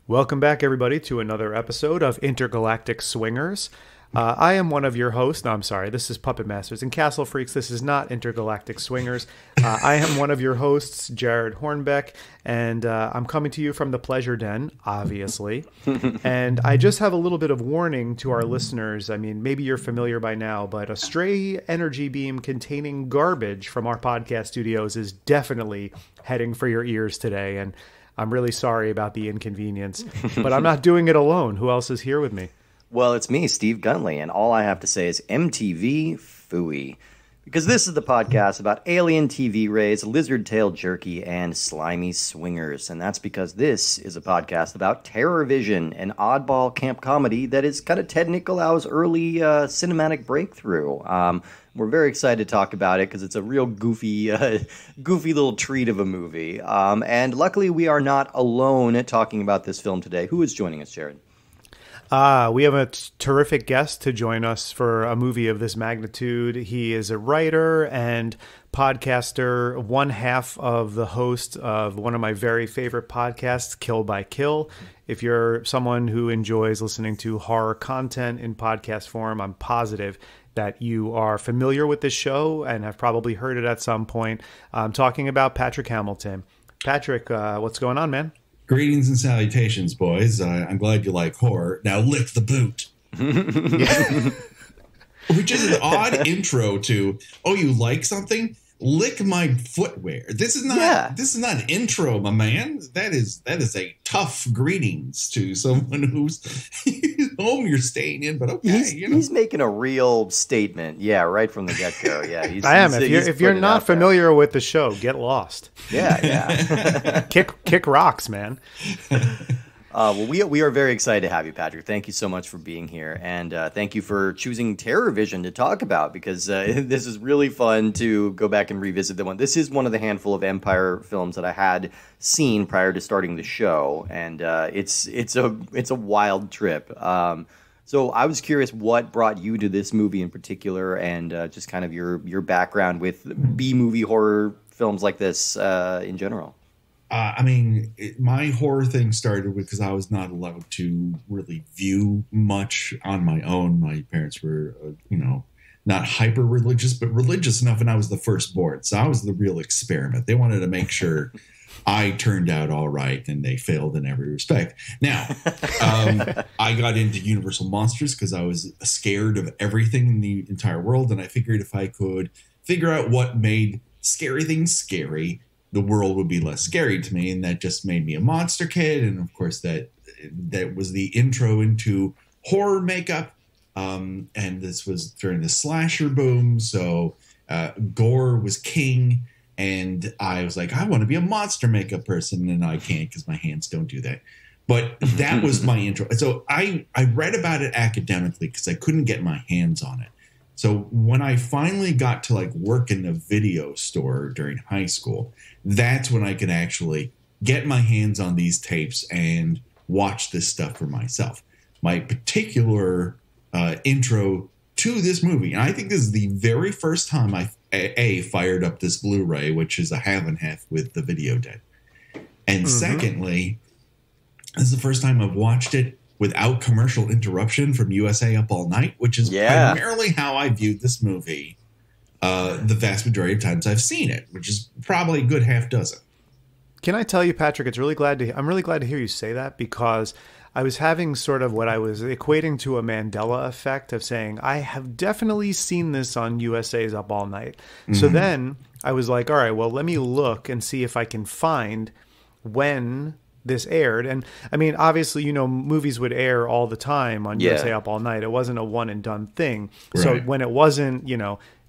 Welcome back, everybody, to another episode of Intergalactic Swingers. I am one of your hosts. No, I'm sorry. This is Puppet Masters and Castle Freaks. This is not Intergalactic Swingers. I am one of your hosts, Jared Hornbeck, and I'm coming to you from the Pleasure Den, obviously. And I just have a little bit of warning to our listeners. I mean, maybe you're familiar by now, but a stray energy beam containing garbage from our podcast studios is definitely heading for your ears today. And I'm really sorry about the inconvenience, but I'm not doing it alone. Who else is here with me? Well, it's me, Steve Guntley, and all I have to say is MTV Phooey. Because this is the podcast about alien TV rays, lizard-tailed jerky, and slimy swingers. And that's because this is a podcast about TerrorVision, an oddball camp comedy that is kind of Ted Nicolaou's early cinematic breakthrough. We're very excited to talk about it because it's a real goofy little treat of a movie. And luckily, we are not alone talking about this film today. Who is joining us, Jared? We have a terrific guest to join us for a movie of this magnitude. He is a writer and podcaster, one half of the host of one of my very favorite podcasts, Kill by Kill. If you're someone who enjoys listening to horror content in podcast form, I'm positive that you are familiar with this show and have probably heard it at some point. I'm talking about Patrick Hamilton. Patrick, what's going on, man? Greetings and salutations, boys. I'm glad you like horror. Now lick the boot. Which is an odd intro to, oh, you like something? Lick my footwear. This is not an intro, my man. That is a tough greetings to someone whose home you're staying in, but okay. He's making a real statement. Yeah, right from the get-go. Yeah, I am. If you're not familiar with the show, get lost. Yeah. Kick rocks, man. Well, we are very excited to have you, Patrick. Thank you so much for being here, and thank you for choosing TerrorVision to talk about, because this is really fun to go back and revisit the one. This is one of the handful of Empire films that I had seen prior to starting the show, and it's a wild trip. So I was curious what brought you to this movie in particular, and just kind of your background with B-movie horror films like this in general. My horror thing started because I was not allowed to really view much on my own. My parents were, not hyper religious, but religious enough, and I was the firstborn, so I was the real experiment. They wanted to make sure I turned out all right, and they failed in every respect. Now, I got into Universal Monsters because I was scared of everything in the entire world, and I figured if I could figure out what made scary things scary, the world would be less scary to me, and that just made me a monster kid. And of course, that was the intro into horror makeup. And this was during the slasher boom, so gore was king. And I was like, I want to be a monster makeup person, and I can't because my hands don't do that. But that was my intro. So I read about it academically because I couldn't get my hands on it. So when I finally got to work in the video store during high school, that's when I could actually get my hands on these tapes and watch this stuff for myself. My particular intro to this movie, and I think this is the very first time I fired up this Blu-ray, which is a half and half with the video deck. And secondly, this is the first time I've watched it without commercial interruption from USA Up All Night, which is primarily how I viewed this movie the vast majority of times I've seen it, which is probably a good half dozen. Can I tell you, Patrick, I'm really glad to hear you say that, because I was having sort of what I was equating to a Mandela effect of saying, I have definitely seen this on USA's Up All Night. So then I was like, all right, well, let me look and see if I can find when this aired. And I mean, obviously, movies would air all the time on USA Up All Night. It wasn't a one and done thing. Right. So when it wasn't,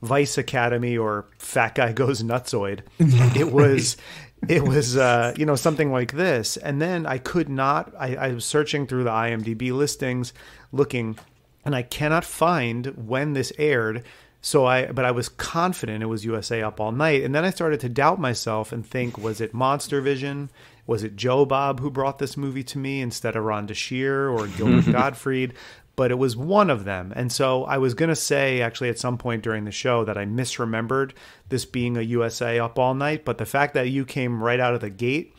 Vice Academy or Fat Guy Goes Nutsoid, it was something like this. And then I could not, I was searching through the IMDb listings looking, and I cannot find when this aired. But I was confident it was USA Up All Night. And then I started to doubt myself and think, was it Monster Vision? Was it Joe Bob who brought this movie to me instead of Rhonda Shear or Gilbert Gottfried? But it was one of them. And so I was going to say, actually, at some point during the show that I misremembered this being a USA Up All Night. But the fact that you came right out of the gate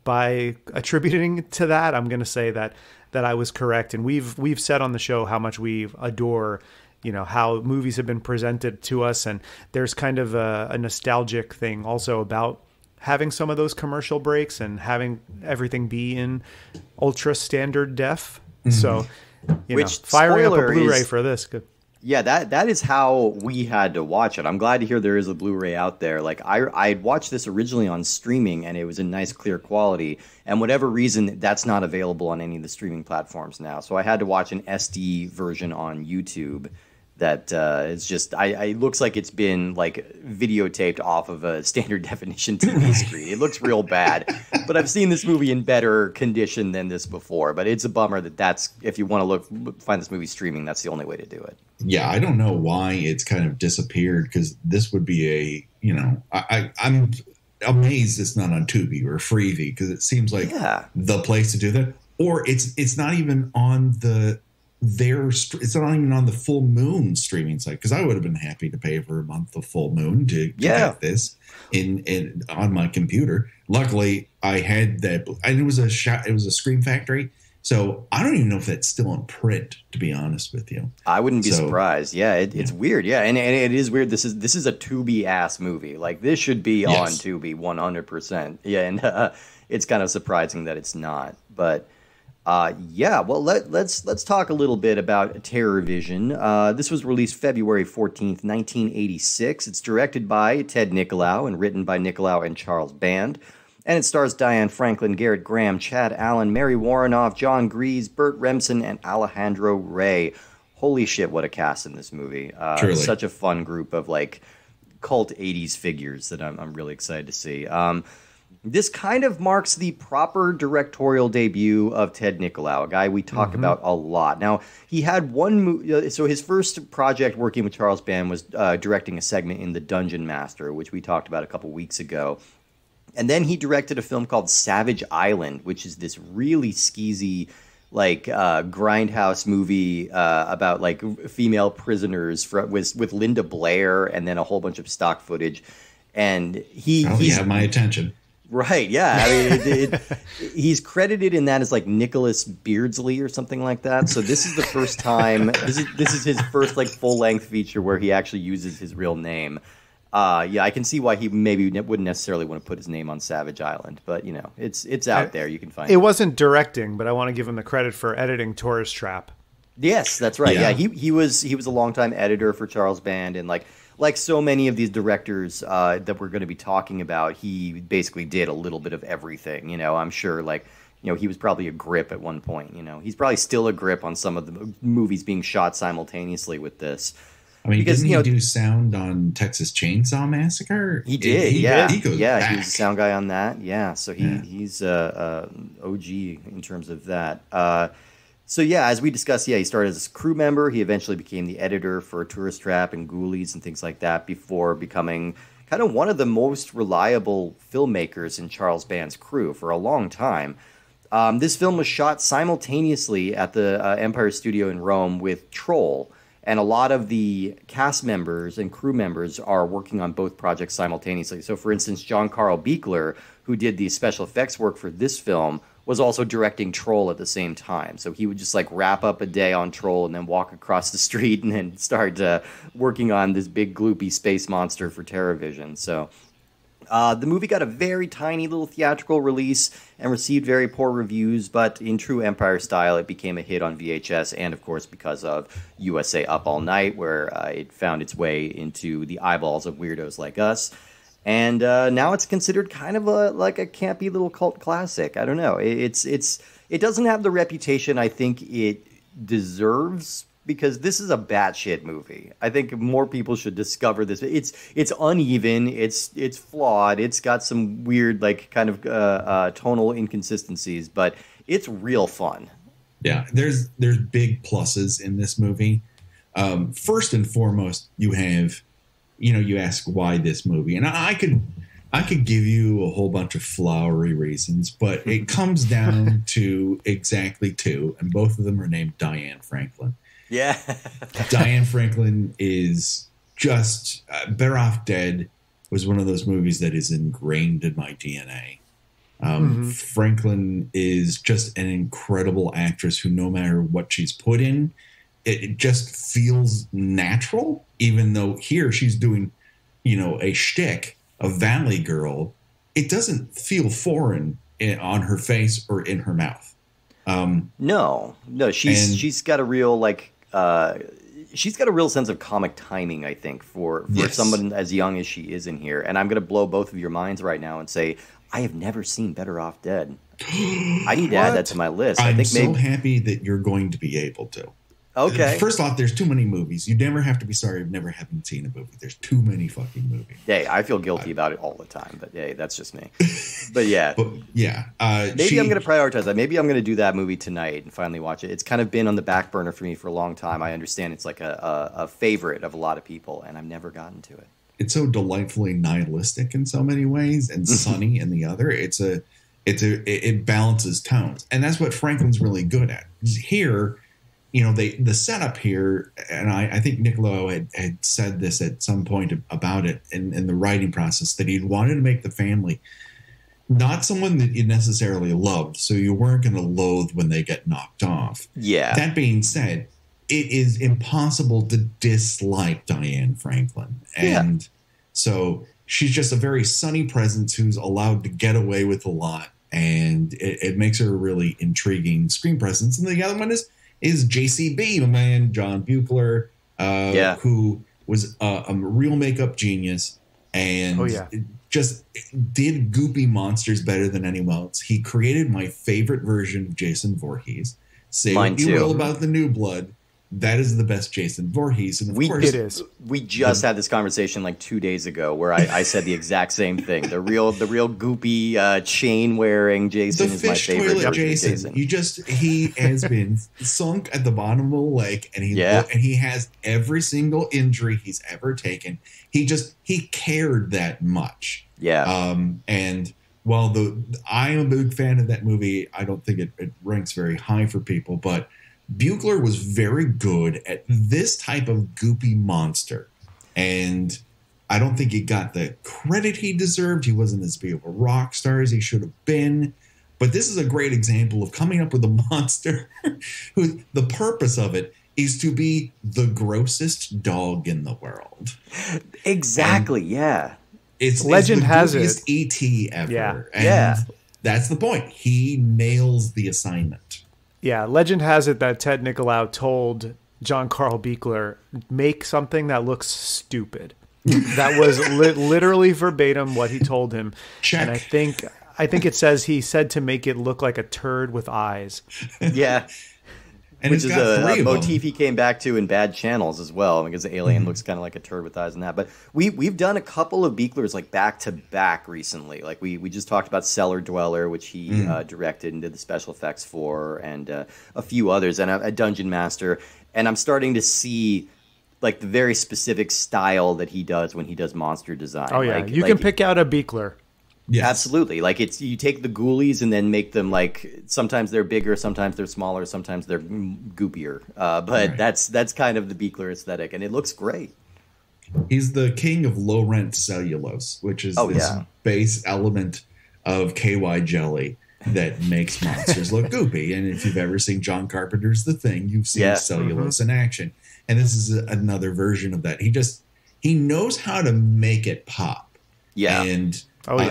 by attributing to that, I'm going to say that I was correct. And we've said on the show how much we adore, how movies have been presented to us. And there's kind of a nostalgic thing also about having some of those commercial breaks and having everything be in ultra standard def. Mm-hmm. So, firing up a Blu-ray for this. Good. Yeah, that is how we had to watch it. I'm glad to hear there is a Blu-ray out there. Like I watched this originally on streaming, and it was in nice, clear quality. And whatever reason, that's not available on any of the streaming platforms now. So I had to watch an SD version on YouTube. That it's just, it looks like it's been like videotaped off of a standard definition TV screen. It looks real bad, but I've seen this movie in better condition than this before. But it's a bummer that's if you want to find this movie streaming, that's the only way to do it. Yeah, I don't know why it's kind of disappeared, because this would be I'm amazed it's not on Tubi or Freevee, because it seems like the place to do that. Or it's not even on it's not even on the Full Moon streaming site, because I would have been happy to pay for a month of Full Moon to have this in on my computer. Luckily, I had that, and it was a Scream Factory, so I don't even know if that's still in print, to be honest with you. I wouldn't be surprised. Yeah, it's weird. Yeah, and it is weird. This is a Tubi ass movie. Like, this should be on Tubi 100%. Yeah, and it's kind of surprising that it's not, but. Well, let's talk a little bit about TerrorVision. This was released February 14th, 1986. It's directed by Ted Nicolaou and written by Nicolaou and Charles Band. And it stars Diane Franklin, Garrett Graham, Chad Allen, Mary Warrenoff, John Grease, Burt Remsen, and Alejandro Rey. Holy shit, what a cast in this movie. Such a fun group of like cult 80s figures that I'm really excited to see. This kind of marks the proper directorial debut of Ted Nicolaou, a guy we talk about a lot. Now, he had so his first project working with Charles Band was directing a segment in The Dungeon Master, which we talked about a couple weeks ago. And then he directed a film called Savage Island, which is this really skeezy, like grindhouse movie about like female prisoners with Linda Blair, and then a whole bunch of stock footage. And he have my attention. Right, yeah. I mean, he's credited in that as like Nicholas Beardsley or something like that. So this is the first time. This is his first like full length feature where he actually uses his real name. I can see why he maybe wouldn't necessarily want to put his name on Savage Island, but it's out there. You can find it. It wasn't directing, but I want to give him the credit for editing Tourist Trap. Yes, that's right. Yeah, he was a longtime editor for Charles Band, and like so many of these directors that we're going to be talking about, he basically did a little bit of everything. I'm sure he was probably a grip at one point. He's probably still a grip on some of the movies being shot simultaneously with this. I mean, didn't he do sound on Texas Chainsaw Massacre? He did, yeah. He goes back. He was a sound guy on that. Yeah, so he's OG in terms of that. So as we discussed, he started as a crew member. He eventually became the editor for Tourist Trap and Ghoulies and things like that before becoming kind of one of the most reliable filmmakers in Charles Band's crew for a long time. This film was shot simultaneously at the Empire Studio in Rome with Troll, and a lot of the cast members and crew members are working on both projects simultaneously. So, for instance, John Carl Buechler, who did the special effects work for this film, was also directing Troll at the same time. So he would just like wrap up a day on Troll and then walk across the street and then start working on this big gloopy space monster for TerrorVision. So the movie got a very tiny little theatrical release and received very poor reviews, but in true Empire style, it became a hit on VHS and, of course, because of USA Up All Night, where it found its way into the eyeballs of weirdos like us. And now it's considered kind of a campy little cult classic. I don't know. It doesn't have the reputation I think it deserves, because this is a batshit movie. I think more people should discover this. It's uneven. It's flawed. It's got some weird kind of tonal inconsistencies, but it's real fun. Yeah, there's big pluses in this movie. First and foremost, you have. You ask why this movie, and I could give you a whole bunch of flowery reasons, but it comes down to exactly two, and both of them are named Diane Franklin. Yeah. Diane Franklin is just Better Off Dead was one of those movies that is ingrained in my DNA. Franklin is just an incredible actress who, no matter what she's put in, it just feels natural, even though here she's doing, a shtick, a Valley Girl. It doesn't feel foreign on her face or in her mouth. No, she's got a real she's got a real sense of comic timing, I think, for someone as young as she is in here. And I'm going to blow both of your minds right now and say, I have never seen Better Off Dead. I need to add that to my list. I'm so happy that you're going to be able to. Okay. First off, there's too many movies. You never have to be sorry of never having seen a movie. There's too many fucking movies. Hey, I feel guilty about it all the time, but hey, that's just me. But yeah. Maybe I'm going to prioritize that. Maybe I'm going to do that movie tonight and finally watch it. It's kind of been on the back burner for me for a long time. I understand it's like a favorite of a lot of people, and I've never gotten to it. It's so delightfully nihilistic in so many ways and sunny in the other. It balances tones. And that's what Franklin's really good at. Here, the setup here, and I think Nicolaou had said this at some point about it in the writing process, that he'd wanted to make the family not someone that you necessarily loved, so you weren't going to loathe when they get knocked off. Yeah. That being said, it is impossible to dislike Diane Franklin. And so she's just a very sunny presence who's allowed to get away with a lot, and it makes her a really intriguing screen presence. And the other one is JCB, my man, John Buechler, who was a real makeup genius and just did goopy monsters better than anyone else. He created my favorite version of Jason Voorhees. Say what you will about the New Blood. That is the best Jason Voorhees. And of course, it is. We just had this conversation like 2 days ago where I said the exact same thing. The real goopy chain wearing Jason is my favorite version of Jason. He has been sunk at the bottom of the lake, and he has every single injury he's ever taken. He cared that much. Yeah. And while I am a big fan of that movie, I don't think it ranks very high for people, but Buechler was very good at this type of goopy monster, and I don't think he got the credit he deserved. He wasn't as big of a rock star as he should have been, but this is a great example of coming up with a monster who the purpose of it is to be the grossest dog in the world. Exactly, It's Legend has it. It's the ET ever. And that's the point. He nails the assignment. Yeah, legend has it that Ted Nicolaou told John Carl Buechler, make something that looks stupid. That was literally verbatim what he told him. Check. And I think it says he said to make it look like a turd with eyes. Yeah. And which is a motif he came back to in Bad Channels as well, because the alien looks kind of like a turd with eyes and that. But we've done a couple of Buechlers like back to back recently. Like we just talked about Cellar Dweller, which he directed and did the special effects for, and a few others, and a Dungeon Master. And I'm starting to see like the very specific style that he does when he does monster design. Oh yeah, you can pick out a Buechler. Yes. Absolutely. Like you take the ghoulies and then make them like sometimes they're bigger, sometimes they're smaller, sometimes they're goopier. But that's kind of the Buechler aesthetic, and it looks great. He's the king of low rent cellulose, which is this base element of KY jelly that makes monsters look goopy. And if you've ever seen John Carpenter's The Thing, you've seen cellulose in action. And this is another version of that. He knows how to make it pop. Yeah. And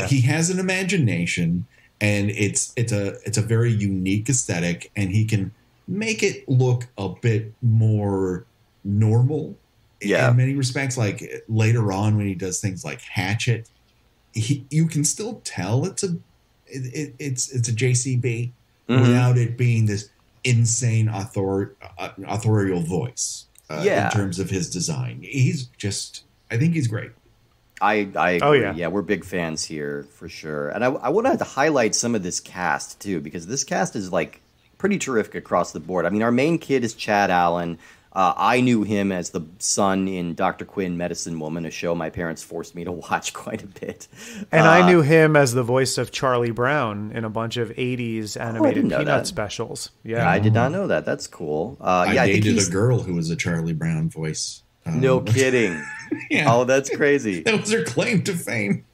he has an imagination, and it's a very unique aesthetic, and he can make it look a bit more normal in many respects. Like later on when he does things like Hatchet, you can still tell it's a JCB without it being this insane authorial voice in terms of his design. I think he's great. I agree. Yeah, we're big fans here for sure. And I wanted to highlight some of this cast too, because this cast is like pretty terrific across the board. I mean, our main kid is Chad Allen. I knew him as the son in Dr. Quinn, Medicine Woman, a show my parents forced me to watch quite a bit. And I knew him as the voice of Charlie Brown in a bunch of 80s animated Peanut specials. Yeah, I did not know that. That's cool. I dated a girl who was a Charlie Brown voice. No kidding. Oh, that's crazy. That was her claim to fame.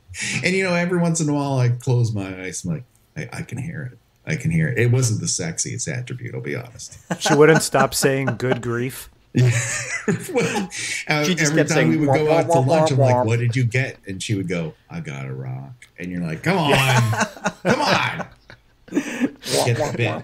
And, every once in a while I close my eyes. I'm like, I can hear it. I can hear it. It wasn't the sexiest attribute, I'll be honest. She wouldn't stop saying good grief. Well, every time we would go out to lunch, I'm like, what did you get? And she would go, I got a rock. And you're like, come on. Come on. Get the bit.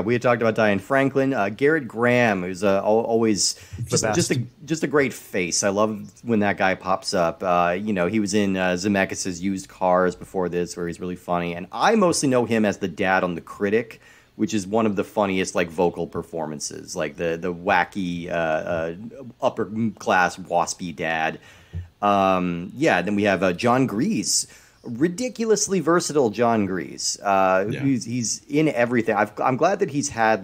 We had talked about Diane Franklin, Garrett Graham, who's always just a great face. I love when that guy pops up. He was in Zemeckis' Used Cars before this, where he's really funny, and I mostly know him as the dad on The Critic, which is one of the funniest vocal performances, like the wacky upper class waspy dad. Then we have John Grease. Ridiculously versatile John Grease. He's in everything. I'm glad that he's had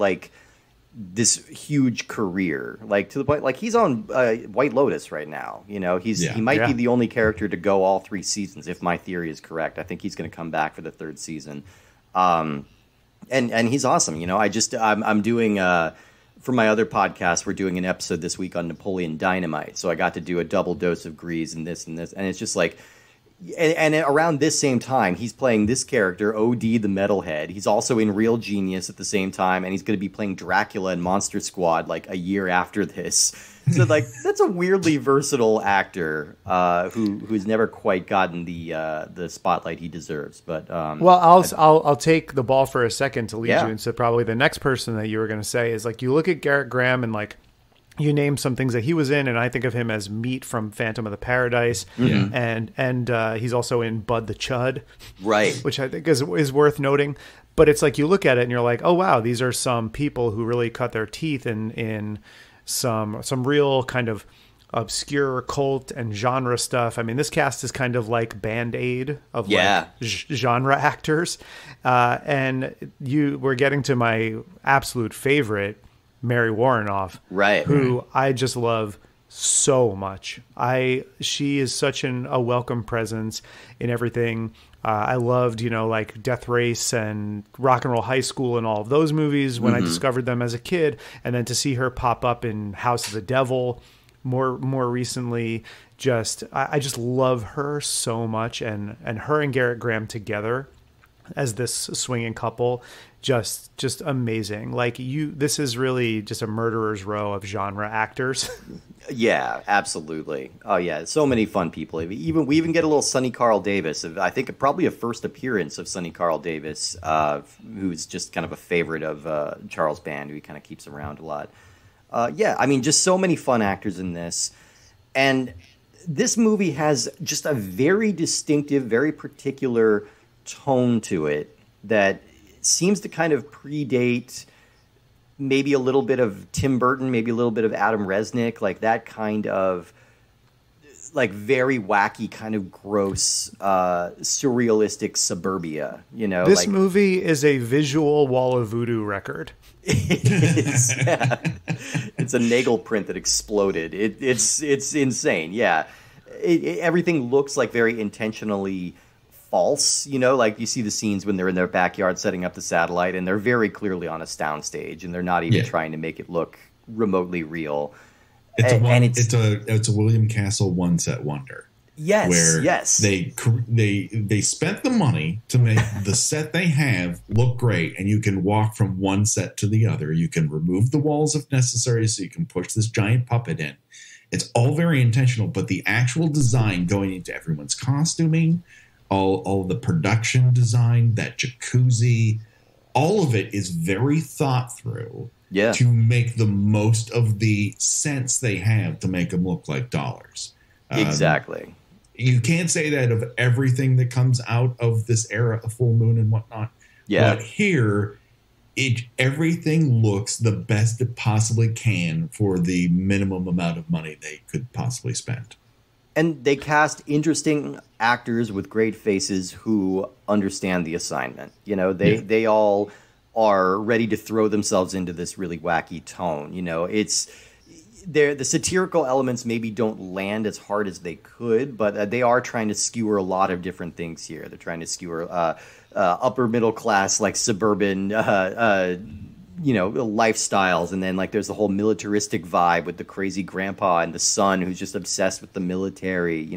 this huge career, to the point he's on White Lotus right now. He might be the only character to go all 3 seasons if my theory is correct. I think he's going to come back for the 3rd season, and he's awesome. I'm doing for my other podcast, we're doing an episode this week on Napoleon Dynamite, so I got to do a double dose of Grease and this, and it's just And around this same time, he's playing this character, O.D. the Metalhead. He's also in Real Genius at the same time, and he's going to be playing Dracula in Monster Squad a year after this. So that's a weirdly versatile actor who's never quite gotten the spotlight he deserves. But I'll take the ball for a second to lead you into probably the next person that you were going to say is you look at Garrett Graham and you name some things that he was in, and I think of him as Meat from Phantom of the Paradise, and he's also in Bud the Chud, right? Which I think is worth noting. But it's you look at it and you're like, oh wow, these are some people who really cut their teeth in some real kind of obscure cult and genre stuff. I mean, this cast is kind of like Band-Aid of genre actors, and we're getting to my absolute favorite, Mary Warrenoff, who I just love so much. She is such a welcome presence in everything. I loved, Death Race and Rock and Roll High School and all of those movies when I discovered them as a kid, and then to see her pop up in House of the Devil more recently. I just love her so much, and her and Garrett Graham together as this swinging couple, just amazing. This is really just a murderer's row of genre actors. Yeah, absolutely. Oh yeah, so many fun people. We even get a little Sonny Carl Davis. I think probably a first appearance of Sonny Carl Davis, who's just kind of a favorite of Charles Band, who he kind of keeps around a lot. Just so many fun actors in this, and this movie has just a very distinctive, very particular tone to it that seems to kind of predate maybe a little bit of Tim Burton, maybe a little bit of Adam Resnick, that kind of very wacky, kind of gross, surrealistic suburbia. This movie is a visual Wall of Voodoo record. It is, yeah. It's a Nagel print that exploded. It's insane. Yeah, everything looks very intentionally false, you see the scenes when they're in their backyard setting up the satellite, and they're very clearly on a soundstage, and they're not even trying to make it look remotely real. It's a William Castle one set wonder. Yes, where yes. They spent the money to make the set they have look great, and you can walk from one set to the other. You can remove the walls if necessary, so you can push this giant puppet in. It's all very intentional, but the actual design going into everyone's costuming, all the production design, that jacuzzi, all of it is very thought through to make the most of the sets they have to make them look like dollars. Exactly. You can't say that of everything that comes out of this era of Full Moon and whatnot. Yeah. But here, everything looks the best it possibly can for the minimum amount of money they could possibly spend. And they cast interesting actors with great faces who understand the assignment. They all are ready to throw themselves into this really wacky tone. The satirical elements maybe don't land as hard as they could, but they are trying to skewer a lot of different things here. They're trying to skewer upper middle class, suburban lifestyles, and then there's the whole militaristic vibe with the crazy grandpa and the son who's just obsessed with the military.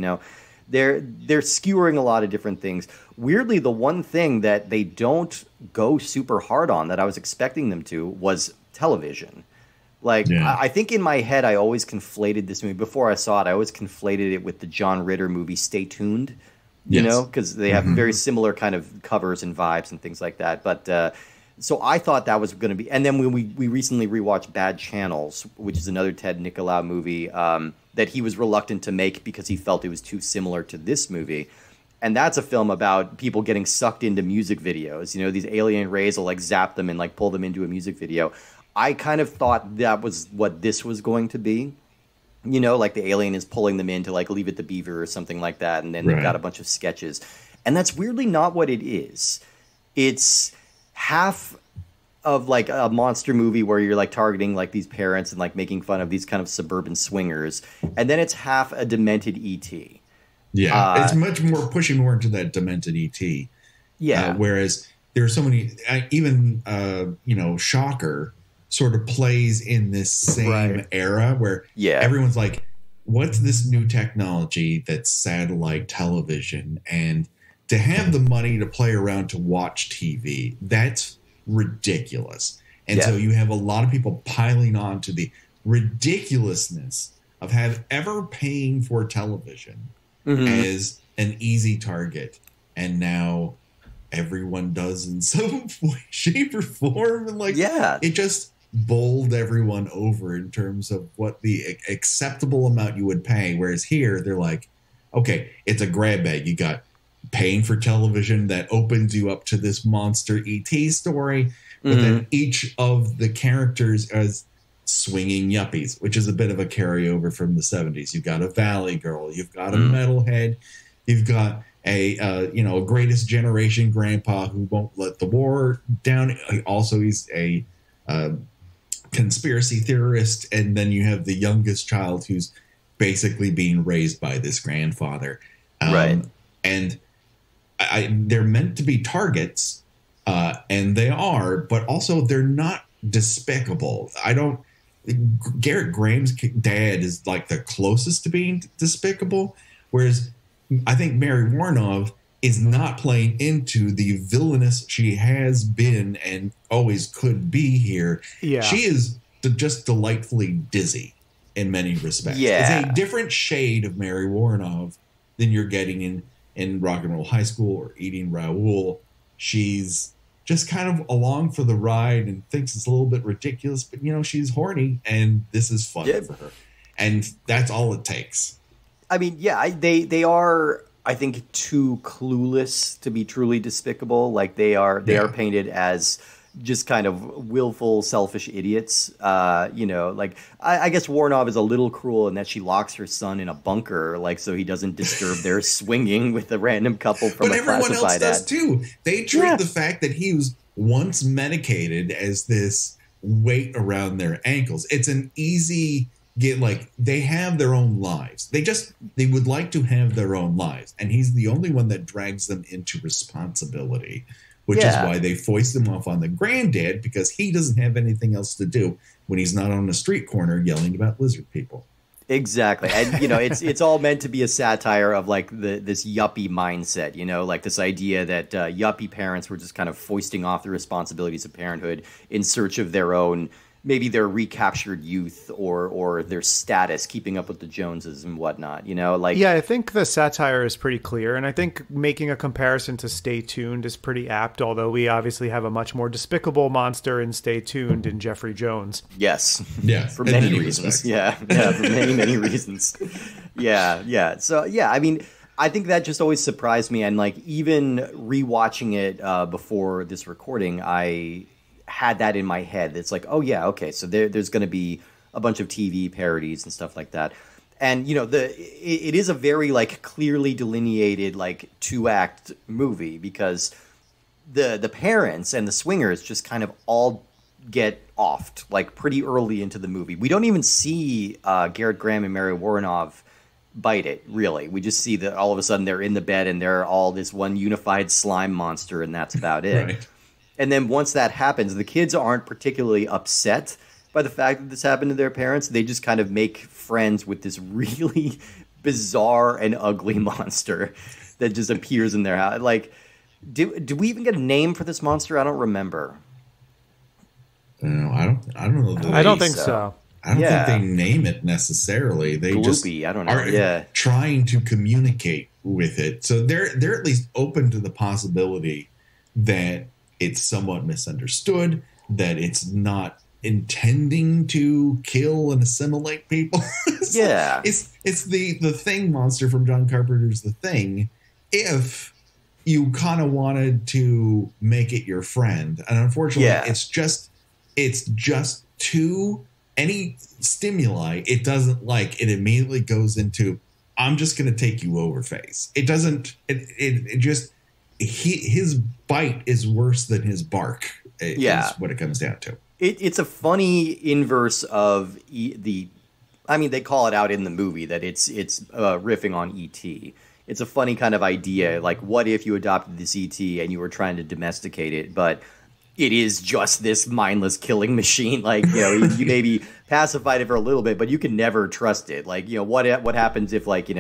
They're skewering a lot of different things. Weirdly, the one thing that they don't go super hard on that I was expecting them to was television. Like, Yeah. I think in my head, I always conflated this movie. Before I saw it, I always conflated it with the John Ritter movie Stay Tuned, you Yes. know, because they have very similar kind of covers and vibes and things like that. But so I thought that was going to be. And then when we recently rewatched Bad Channels, which is another Ted Nicolaou movie that he was reluctant to make because he felt it was too similar to this movie. And that's a film about people getting sucked into music videos. You know, these alien rays will like zap them and like pull them into a music video. I kind of thought that was what this was going to be. You know, like the alien is pulling them in to like Leave It to Beaver or something like that. And then they've got a bunch of sketches. And that's weirdly not what it is. It's half of like a monster movie where you're like targeting like these parents and like making fun of these kind of suburban swingers. And then it's half a demented E.T. Yeah, it's much more pushing more into that demented ET. Yeah. Whereas there are so many, even Shocker sort of plays in this same era where everyone's like, "What's this new technology that's satellite television?" And to have the money to play around to watch TV, that's ridiculous. And so you have a lot of people piling on to the ridiculousness of ever paying for television as an easy target, and now everyone does in some way, shape, or form, and like it just bowled everyone over in terms of what the acceptable amount you would pay. Whereas here, they're like, okay, it's a grab bag. You got paying for television that opens you up to this monster ET story, but then each of the characters as swinging yuppies, which is a bit of a carryover from the 70s. You've got a valley girl, you've got a metalhead, you've got a greatest generation grandpa who won't let the war down. Also, he's a conspiracy theorist, and then you have the youngest child who's basically being raised by this grandfather. And they're meant to be targets, and they are, but also they're not despicable. Garrett Graham's dad is like the closest to being despicable, whereas I think Mary Warnov is not playing into the villainous she has been and always could be here. Yeah. She is just delightfully dizzy in many respects. Yeah. It's a different shade of Mary Warnov than you're getting in Rock and Roll High School or Eating Raoul. She's just kind of along for the ride and thinks it's a little bit ridiculous, but she's horny and this is fun for her. And that's all it takes. I mean, they are, I think, too clueless to be truly despicable. Like they are painted as just kind of willful, selfish idiots. I guess Warnov is a little cruel in that she locks her son in a bunker, like so he doesn't disturb their swinging with a random couple from a classified ad. But everyone else does too. They treat the fact that he was once medicated as this weight around their ankles. It's an easy get. Like they have their own lives. They would like to have their own lives, and he's the only one that drags them into responsibility. Which is why they foist him off on the granddad, because he doesn't have anything else to do when he's not on the street corner yelling about lizard people. Exactly. And, it's all meant to be a satire of like this yuppie mindset, like this idea that yuppie parents were just kind of foisting off the responsibilities of parenthood in search of their own, maybe their recaptured youth or their status, keeping up with the Joneses and whatnot, Yeah, I think the satire is pretty clear, and I think making a comparison to Stay Tuned is pretty apt, although we obviously have a much more despicable monster in Stay Tuned in Jeffrey Jones. Yes. Yeah. For many reasons. Yeah, for many reasons. Yeah. So, I mean, I think that just always surprised me, and like even rewatching it before this recording, I had that in my head. It's like, oh yeah, okay, so there's going to be a bunch of TV parodies and stuff like that. And it is a very like clearly delineated like 2-act movie, because the parents and the swingers just kind of all get offed like pretty early into the movie. We don't even see Garrett Graham and Mary Warnov bite it, really. We just see that all of a sudden they're in the bed and they're all this one unified slime monster, and that's about it. Right. And then once that happens, the kids aren't particularly upset by the fact that this happened to their parents. They just kind of make friends with this really bizarre and ugly monster that just appears in their house. Like, do we even get a name for this monster? I don't remember. No, I don't know. I don't think so. I don't think they name it necessarily. They Gloopy, I don't know. are trying to communicate with it. So they're at least open to the possibility that it's somewhat misunderstood, that it's not intending to kill and assimilate people. It's the Thing monster from John Carpenter's The Thing. If you kind of wanted to make it your friend, and unfortunately, it's just too any stimuli it doesn't like. It immediately goes into I'm just going to take you over phase. It doesn't. It just his bite is worse than his bark. Is what it comes down to. It's a funny inverse of I mean, they call it out in the movie that it's riffing on E.T. It's a funny kind of idea. Like, what if you adopted this E.T. and you were trying to domesticate it, but it is just this mindless killing machine. Like, you maybe pacified it for a little bit, but you can never trust it. Like, what happens if, like,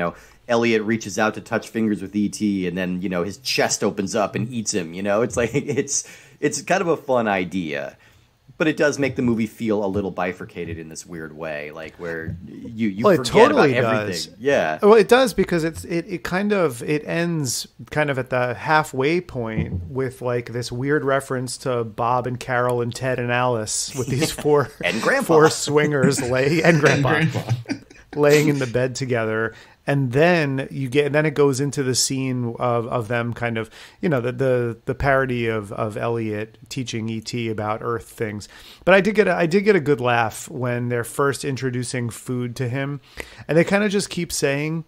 Elliot reaches out to touch fingers with E.T. and then, his chest opens up and eats him, It's like, it's kind of a fun idea. But it does make the movie feel a little bifurcated in this weird way, like where you forget totally about everything. Does. Yeah. Well, it does because it ends kind of at the halfway point with like this weird reference to Bob and Carol and Ted and Alice with these four swingers laying laying in the bed together. And then it goes into the scene of them kind of, the parody of Elliot teaching E.T. about Earth things. But I did get a good laugh when they're first introducing food to him, and they kind of just keep saying,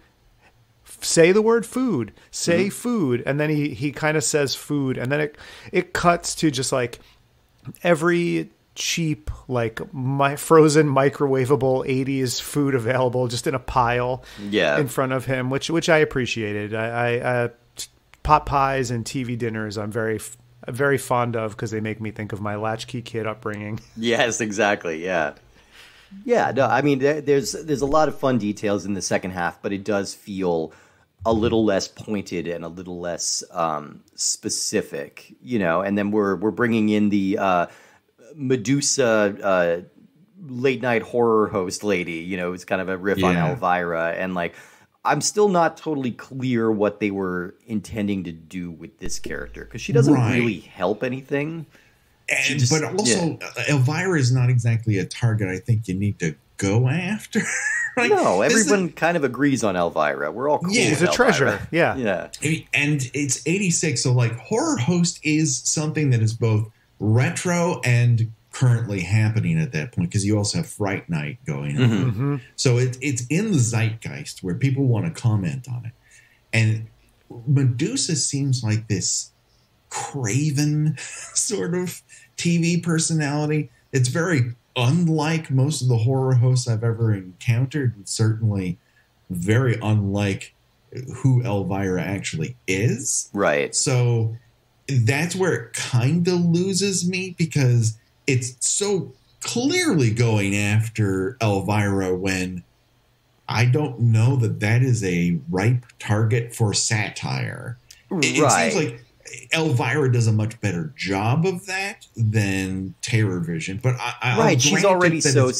say the word food, say food, and then he kind of says food, and then it cuts to just like every cheap, like frozen microwavable 80s food available just in a pile in front of him, which I appreciated. I pot pies and TV dinners I'm very fond of because they make me think of my latchkey kid upbringing. Yes, exactly. Yeah. No, I mean, there's a lot of fun details in the second half, but it does feel a little less pointed and a little less specific, and then we're bringing in the Medusa late night horror host lady, it's kind of a riff on Elvira, and like I'm still not totally clear what they were intending to do with this character because she doesn't really help anything. But also Elvira is not exactly a target I think you need to go after. Like, no, everyone kind of agrees on Elvira. We're all cool. Yeah, she's a treasure. Yeah. And it's 86, so like horror host is something that is both retro and currently happening at that point because you also have Fright Night going on. Mm-hmm. So it's in the zeitgeist where people want to comment on it. And Medusa seems like this craven sort of TV personality. It's very unlike most of the horror hosts I've ever encountered, and certainly very unlike who Elvira actually is. Right. So that's where it kind of loses me because it's so clearly going after Elvira when I don't know that is a ripe target for satire. It seems like Elvira does a much better job of that than TerrorVision, but she's already so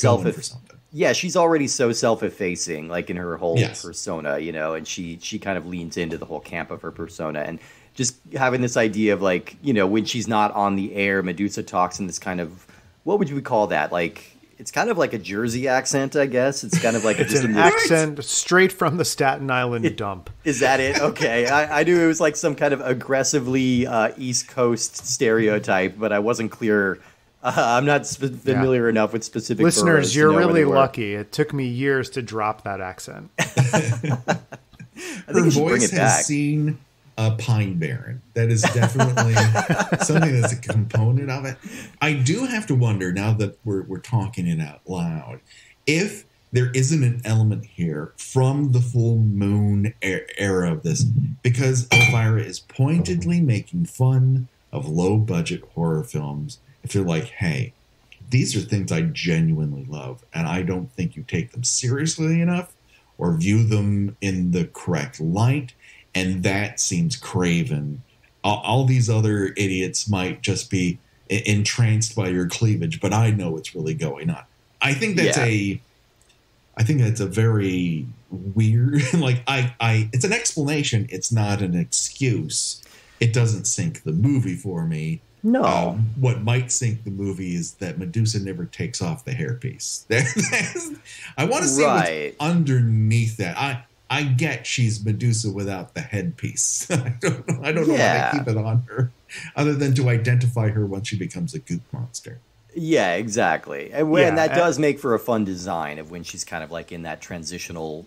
she's already so self-effacing, like in her whole persona, and she kind of leans into the whole camp of her persona, and just having this idea of like, when she's not on the air, Medusa talks in this kind of, what would you call that? Like, it's kind of like a Jersey accent, I guess. It's kind of like it's an accent straight from the Staten Island dump. Is that it? Okay. I knew it was like some kind of aggressively East Coast stereotype, but I wasn't clear. I'm not familiar enough with specific listeners. You're really lucky. It took me years to drop that accent. I think her you should voice bring it back. Has seen a Pine Barren. That is definitely something that's a component of it. I do have to wonder, now that we're talking it out loud, if there isn't an element here from the full moon era of this, because Elvira is pointedly making fun of low-budget horror films. If you're like, hey, these are things I genuinely love, and I don't think you take them seriously enough, or view them in the correct light, and that seems craven. All these other idiots might just be entranced by your cleavage, but I know what's really going on. I think that's a very weird, like, it's an explanation. It's not an excuse. It doesn't sink the movie for me. No. What might sink the movie is that Medusa never takes off the hairpiece. I want to see what's underneath that. I get she's Medusa without the headpiece. I don't know why they keep it on her, other than to identify her once she becomes a goop monster. Yeah, exactly. And that does make for a fun design of when she's kind of like in that transitional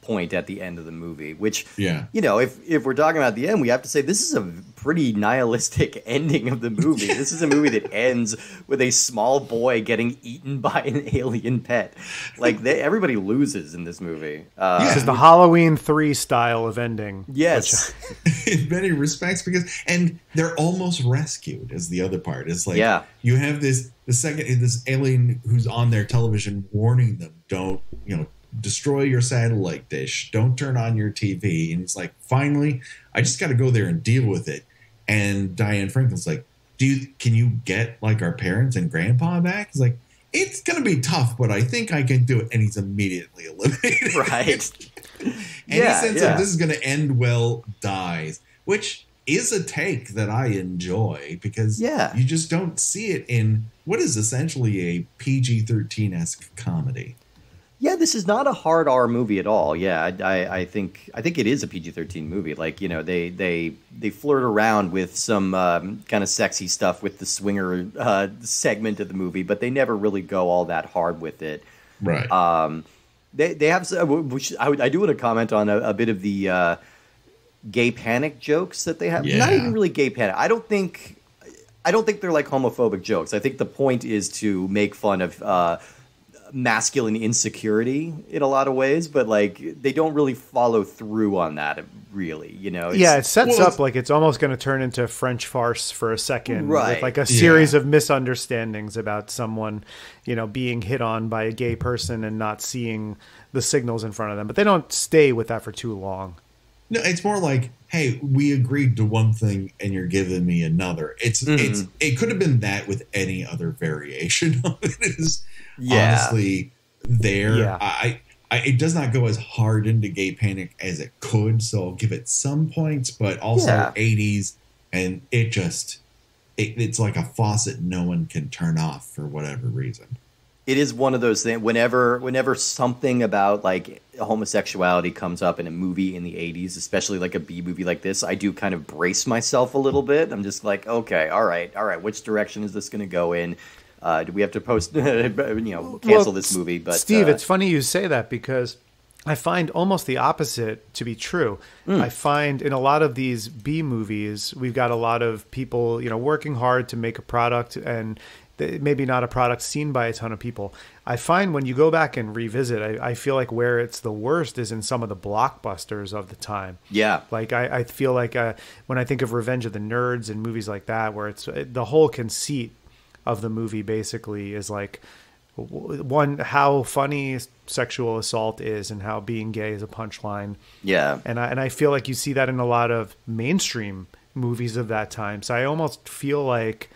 point at the end of the movie, which, you know, if we're talking about the end, we have to say this is a pretty nihilistic ending of the movie. This is a movie that ends with a small boy getting eaten by an alien pet. Like, everybody loses in this movie. This is the Halloween 3 style of ending. Yes. In many respects, and they're almost rescued is the other part. It's like, you have this alien who's on their television warning them, don't, destroy your satellite dish, don't turn on your TV. And it's like, finally, I just got to go there and deal with it. And Diane Franklin's like, can you get like our parents and grandpa back? He's like, it's going to be tough, but I think I can do it. And he's immediately eliminated. Right. Any sense of this is going to end well dies, which is a take that I enjoy because you just don't see it in what is essentially a PG-13-esque comedy. Yeah, this is not a hard R movie at all. Yeah, I think it is a PG-13 movie. Like, they flirt around with some kind of sexy stuff with the swinger segment of the movie, but they never really go all that hard with it. Right. They have, which I do want to comment on a bit of the gay panic jokes that they have. Yeah. Not even really gay panic. I don't think they're like homophobic jokes. I think the point is to make fun of masculine insecurity in a lot of ways, but like they don't really follow through on that really, it sets up like it's almost going to turn into French farce for a second, right? With like a series of misunderstandings about someone, being hit on by a gay person and not seeing the signals in front of them, but they don't stay with that for too long. No, it's more like, hey, we agreed to one thing and you're giving me another. It could have been that with any other variation of it. Is honestly there. Yeah. It does not go as hard into gay panic as it could, so I'll give it some points, but also 80s, and it's like a faucet no one can turn off for whatever reason. It is one of those things. Whenever something about like homosexuality comes up in a movie in the 80s, especially like a B movie like this, I do kind of brace myself a little bit. I'm just like, okay, all right, which direction is this going to go in? Do we have to cancel this movie? But Steve, it's funny you say that because I find almost the opposite to be true. I find in a lot of these B movies, we've got a lot of people, working hard to make a product and maybe not a product seen by a ton of people. I find when you go back and revisit, I feel like where it's the worst is in some of the blockbusters of the time. Yeah. Like I feel like when I think of Revenge of the Nerds and movies like that, where it's the whole conceit of the movie basically is like, one, how funny sexual assault is and how being gay is a punchline. Yeah. And I feel like you see that in a lot of mainstream movies of that time. So I almost feel like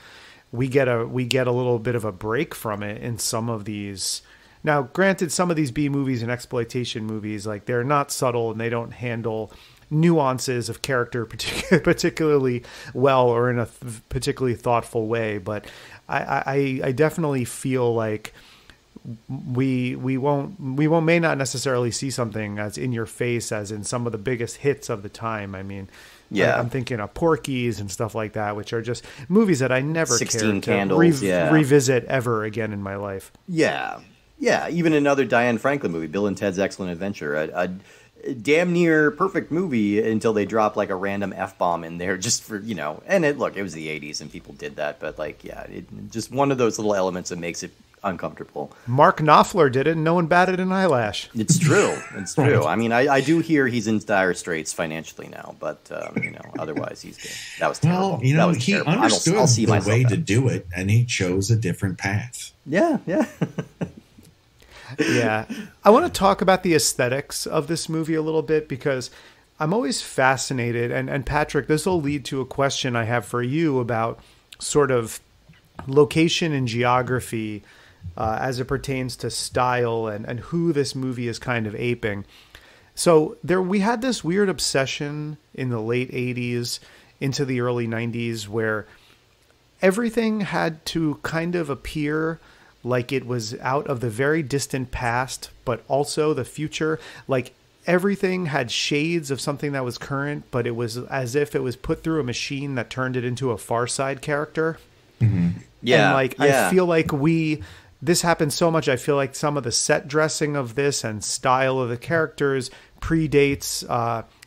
we get a little bit of a break from it in some of these. Now, granted, some of these B movies and exploitation movies, like they're not subtle and they don't handle nuances of character particularly well or in a particularly thoughtful way. But I definitely feel like we may not necessarily see something as in your face as in some of the biggest hits of the time. I mean, I'm thinking of Porky's and stuff like that, which are just movies that I never cared to revisit ever again in my life. Yeah. Even another Diane Franklin movie, Bill and Ted's Excellent Adventure, a damn near perfect movie until they drop like a random F-bomb in there just for, and it was the 80s and people did that. But just one of those little elements that makes it uncomfortable. Mark Knopfler did it and no one batted an eyelash. It's true. I mean, I do hear he's in dire straits financially now, but otherwise he's good. That was terrible. Well, he understood the way to do it and he chose a different path. Yeah. Yeah. I want to talk about the aesthetics of this movie a little bit because I'm always fascinated. And Patrick, this will lead to a question I have for you about sort of location and geography as it pertains to style and who this movie is kind of aping. So we had this weird obsession in the late 80s into the early 90s where everything had to kind of appear like it was out of the very distant past, but also the future. Like everything had shades of something that was current, but it was as if it was put through a machine that turned it into a Far Side character. Mm-hmm. Yeah. And I feel like this happens so much. I feel like some of the set dressing of this and style of the characters predates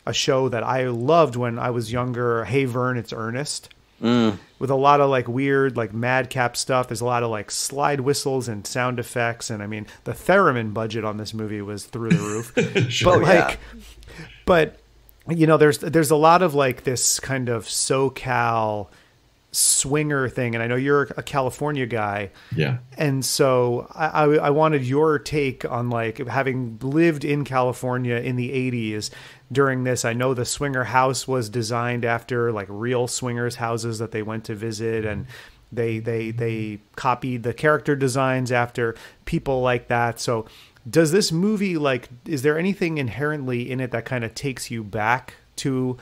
a show that I loved when I was younger, Hey Vern, It's Ernest. With a lot of like weird like madcap stuff. There's a lot of like slide whistles and sound effects, and I mean the theremin budget on this movie was through the roof. Sure. But you know, there's a lot of like this kind of SoCal swinger thing, and I know you're a California guy, and so I wanted your take on like having lived in California in the 80s during this. I know the swinger house was designed after like real swingers houses that they went to visit, and they copied the character designs after people like that. So does this movie, like, is there anything inherently in it that kind of takes you back to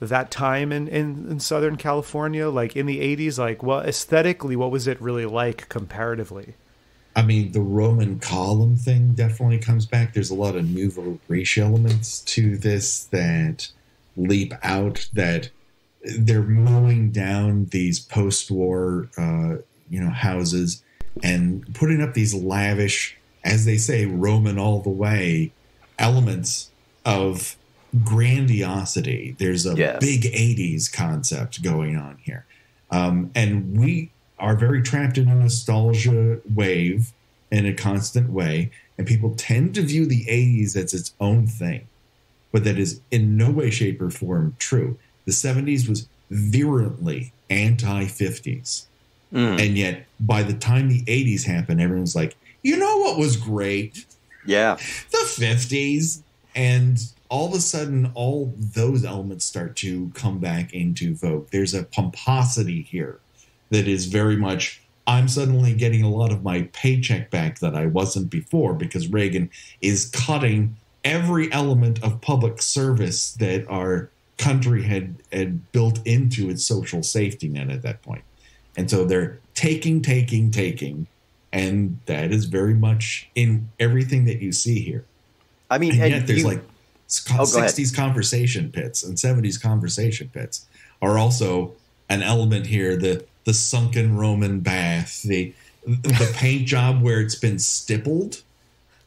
that time in Southern California, like in the 80s? Like, well, aesthetically, what was it really like comparatively? I mean, the Roman column thing definitely comes back. There's a lot of nouveau riche elements to this that leap out, that they're mowing down these post-war, houses and putting up these lavish, as they say, Roman all the way elements of grandiosity. There's a big 80s concept going on here. And we are very trapped in a nostalgia wave in a constant way. And people tend to view the 80s as its own thing, but that is in no way, shape, or form true. The 70s was virulently anti-50s. And yet, by the time the 80s happened, everyone's like, you know what was great? Yeah. The 50s. And all of a sudden, all those elements start to come back into vogue. There's a pomposity here that is very much, I'm suddenly getting a lot of my paycheck back that I wasn't before, because Reagan is cutting every element of public service that our country had built into its social safety net at that point. And so they're taking. And that is very much in everything that you see here. I mean, and yet there's 60s conversation pits and 70s conversation pits are also an element here. The sunken Roman bath, the paint job where it's been stippled.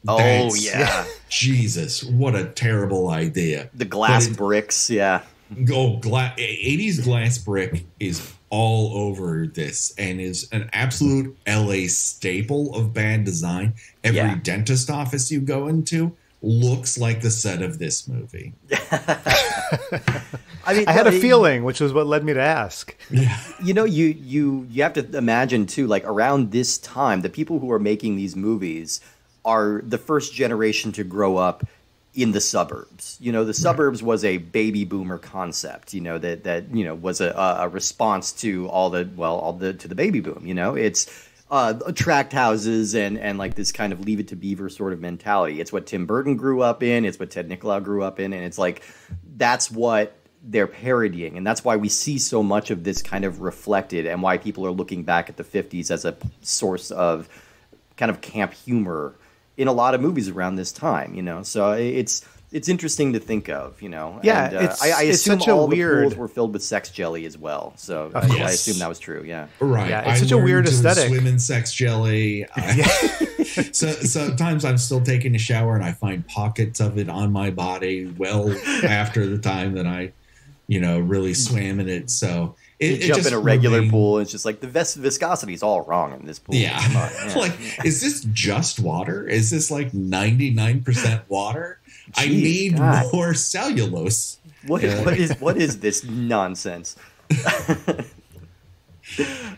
Oh, yeah. Jesus, what a terrible idea. The glass bricks, yeah. 80s glass brick is all over this and is an absolute LA staple of bad design. Every dentist office you go into looks like the set of this movie. I mean, I had a feeling, which was what led me to ask. Yeah. You know, you have to imagine too, like around this time, the people who are making these movies are the first generation to grow up in the suburbs. You know, the suburbs was a baby boomer concept, you know, that was a response to to the baby boom. You know, it's tract houses and like this kind of Leave It to Beaver sort of mentality. It's what Tim Burton grew up in. It's what Ted Nicolaou grew up in. And it's like, that's what they're parodying. And that's why we see so much of this kind of reflected, and why people are looking back at the 50s as a source of kind of camp humor in a lot of movies around this time, you know? So it's interesting to think of, you know? Yeah, and, I assume such a all weird... the pools were filled with sex jelly as well. So I assume that was true, yeah. Right. Yeah, it's such a weird aesthetic. Swim in sex jelly. So sometimes I'm still taking a shower and I find pockets of it on my body well after the time that I, really swam in it. So you jump in a regular pool, and it's just like the viscosity is all wrong in this pool. Yeah. Like, is this just water? Is this like 99% water? Jeez, I need more cellulose. What is this nonsense?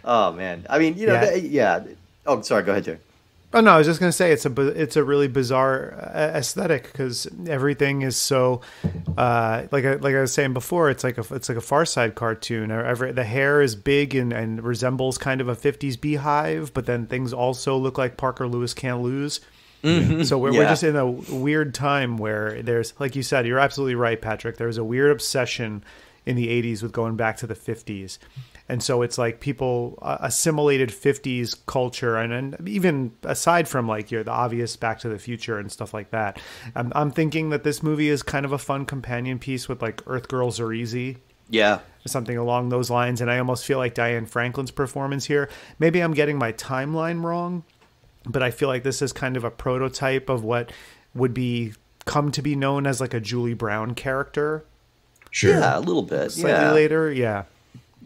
Oh man. I mean, Oh, sorry. Go ahead, Joe. Oh no, I was just gonna say it's a really bizarre aesthetic because everything is so like I was saying before. It's like a Far Side cartoon. The hair is big and resembles kind of a '50s beehive, but then things also look like Parker Lewis Can't Lose. Mm-hmm. So we're just in a weird time where there's, like you said, you're absolutely right, Patrick. There's a weird obsession in the '80s with going back to the '50s. And so it's like people assimilated 50s culture. And even aside from like the obvious Back to the Future and stuff like that, I'm thinking that this movie is kind of a fun companion piece with like Earth Girls Are Easy. Yeah. Something along those lines. And I almost feel like Diane Franklin's performance here. Maybe I'm getting my timeline wrong, but I feel like this is kind of a prototype of what would come to be known as like a Julie Brown character. Sure. Yeah, a little bit. Slightly later. Yeah.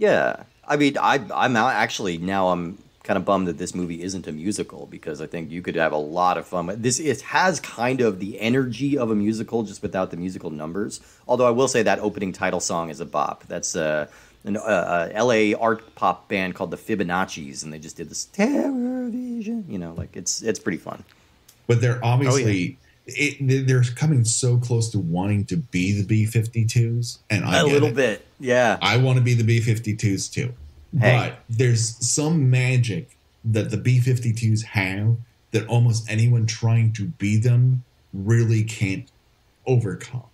Yeah, I mean, I'm actually now I'm kind of bummed that this movie isn't a musical because I think you could have a lot of fun. This it has kind of the energy of a musical just without the musical numbers. Although I will say that opening title song is a bop. That's an LA art pop band called the Fibonacci's, and they just did this TerrorVision. You know, like it's pretty fun. But they're obviously. They're coming so close to wanting to be the B-52s, and I get little bit, yeah. I want to be the B-52s too, but there's some magic that the B-52s have that almost anyone trying to be them really can't overcome.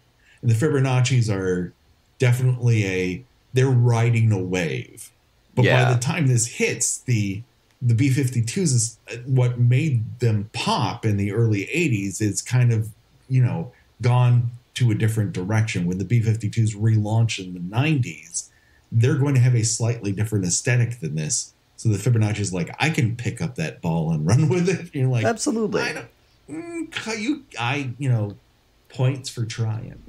And the Fibonacci's are definitely they're riding a wave, but by the time this hits the B-52s is what made them pop in the early 80s. It's kind of, gone to a different direction. When the B-52s relaunch in the 90s, they're going to have a slightly different aesthetic than this. So the Fibonacci is like, I can pick up that ball and run with it. You're like, absolutely. Points for trying.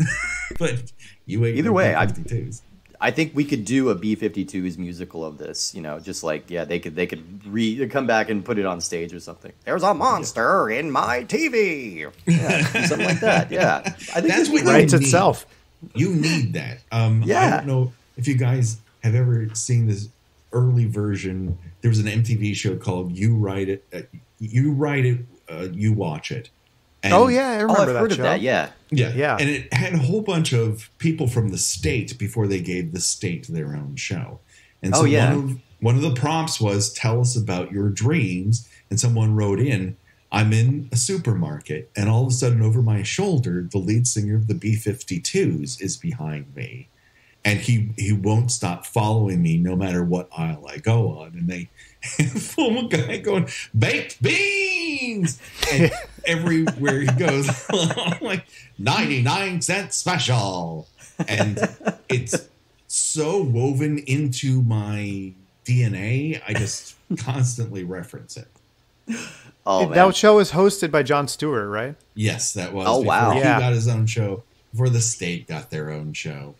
But you ain't either way, B-52s. I think we could do a B-52s musical of this, just like, they could come back and put it on stage or something. There's a monster in my TV. Yeah, something like that. Yeah. I think that's what writes itself. You need that. I don't know if you guys have ever seen this early version. There was an MTV show called You Write It, You Watch It. And, I remember I've that heard show. of that, yeah. Yeah. And it had a whole bunch of people from the state before they gave the state their own show. And so one of the prompts was, tell us about your dreams. And someone wrote in, I'm in a supermarket, and all of a sudden over my shoulder, the lead singer of the B-52s is behind me. And he won't stop following me no matter what aisle I go on. And they film a guy going, baked beans! And everywhere he goes, like 99-cent special. And it's so woven into my DNA, I just constantly reference it. Oh, that show was hosted by Jon Stewart, right? Yes, that was. Oh, wow. He got his own show, before the state got their own show.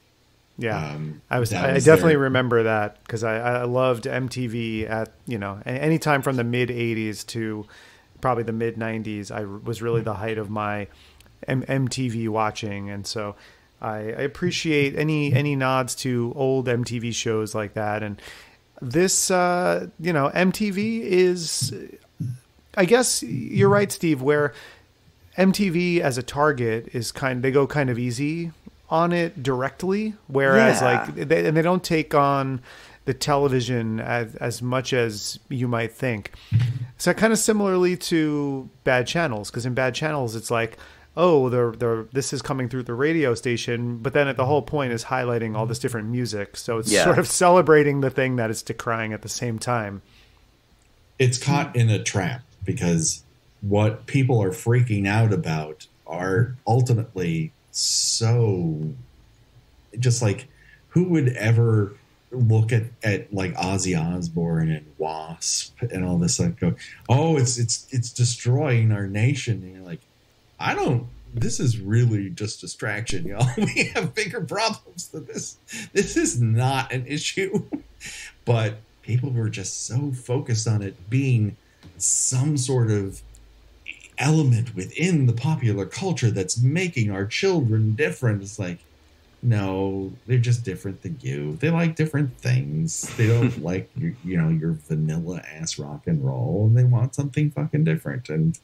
Yeah, I definitely remember that because I loved MTV at any time from the mid '80s to probably the mid '90s. I was really the height of my MTV watching, and so I appreciate any nods to old MTV shows like that. And this, MTV is, I guess you're right, Steve. Where MTV as a target is they go kind of easy on it directly, whereas they don't take on the television as much as you might think. So kind of similarly to Bad Channels, because in Bad Channels it's like, this is coming through the radio station, but then the whole point is highlighting all this different music, so it's sort of celebrating the thing that it's decrying at the same time. It's caught in a trap because what people are freaking out about are ultimately so just like, who would ever look at like Ozzy Osbourne and Wasp and all this stuff, go, it's destroying our nation, and you're like, this is really just distraction, y'all. We have bigger problems than this. This is not an issue. But people were just so focused on it being some sort of element within the popular culture that's making our children different. It's like, no, they're just different than you. They like different things. They don't like your vanilla ass rock and roll. They want something fucking different. And